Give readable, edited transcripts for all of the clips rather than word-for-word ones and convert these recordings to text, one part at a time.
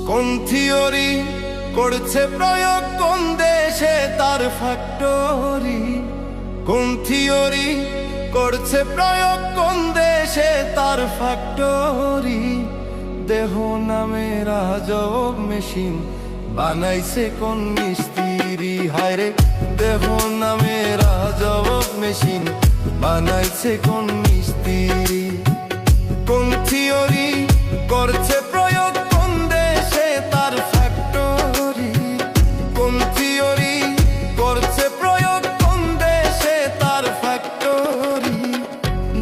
কোন থিওরি করছে প্রয়োগ, কোন দেশে তার ফ্যাক্টরি? কোন থিওরি করছে প্রয়োগ, কোন দেশে তার ফ্যাক্টরি? দেহ নামের আজব মেশিন বানাইছে কোন মিস্ত্রি? হায়রে দেহ নামের আজব মেশিন বানাইছে কোন মিস্ত্রি? কোন থিওরি করছে প্রয়োগ, কোন দেশে তার ফ্যাক্টরি? কোন থিওরি করছে প্রয়োগ, কোন দেশে তার ফ্যাক্টরি?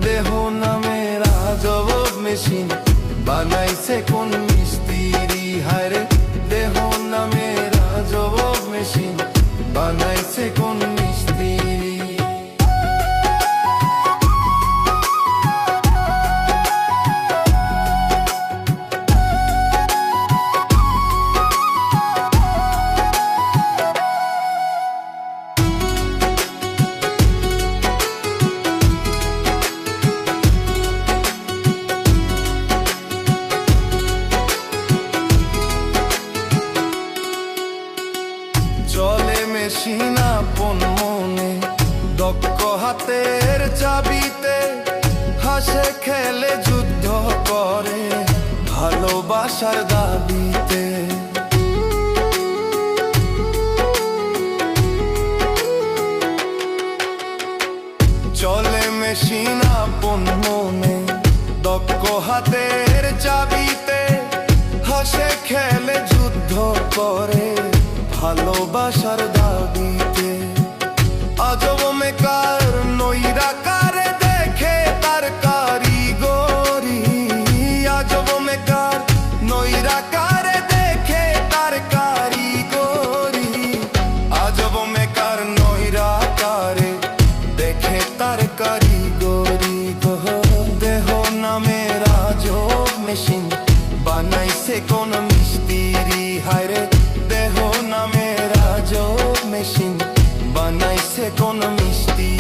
দেহ নামের আজব মেশিন বানাইছে কোন মিস্ত্রি? হায়রে দেহ নামের আজব মেশিন বানাইছে কোন মিস্ত্রি? চলে মেশিন আপন মনে, দক্ষ হাতের চাবিতে, হাসে খেলে যুদ্ধ করে ভালোবাসার দাবিতে। চলে মেশিন আপন মনে, দক্ষ হাতের চাবিতে, হাসে খেলে যুদ্ধ করে ভালোবাসার দাবিতে। আজব মেকার নৈরাকারে দেখে তার কারিগরি। আজব মেকার নৈরাকারে দেখে তার কারিগরি। আজব মেকার নৈরাকারে দেখে তার কারিগরি। দেহ নামের আজব মেশিন বানাইছে কোন মিস্ত্রি? হায়রে দেহ নামের আজব মেশিন বানাইছে কোন মিস্ত্রি?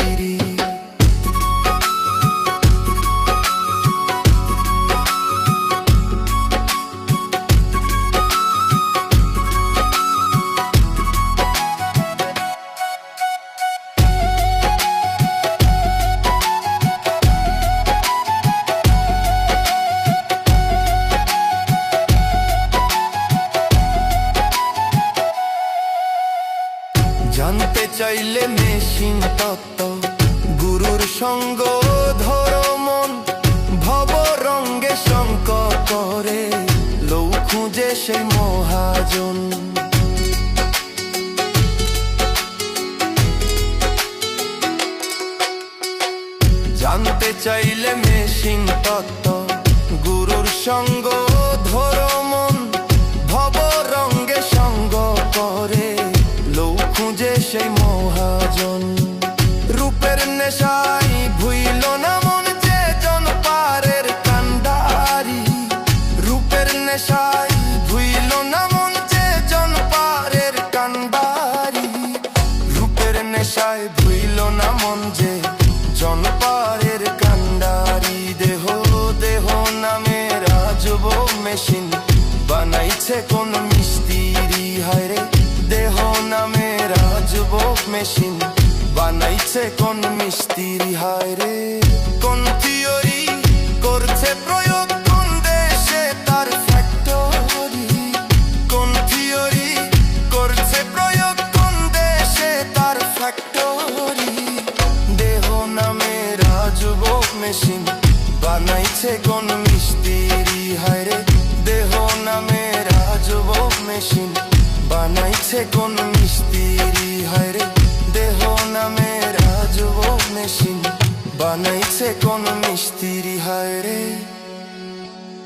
জানতে চাইলে মেশিন তত্ত্ব, গুরুর সঙ্গ ধরো মন, ভব রঙ্গে শঙ্ক করে লৌ খুঁজে সেই মহাজন। জানতে চাইলে মেশিন তত্ত্ব, গুরুর সঙ্গ ধরো মন, ভব রঙ্গে সঙ্গ করে লৌ খুঁজে সেই মহাজন। রূপের নেশাই ভুইল না মন যে জন পারের কান্ডারি। রূপের নেশাই ভুইল না মন যে জন পারের কান্ডারি। রূপের নেশায় ভুইল না মন যে জন পারের কান্ডারি। দেহ দেহ নামের আজব মেশিন বানাইছে কোন মিস্ত্রি? হায়রে দেহ নামের আজব মেশিন বানাইছে কোন মিস্ত্রি? হায়রে।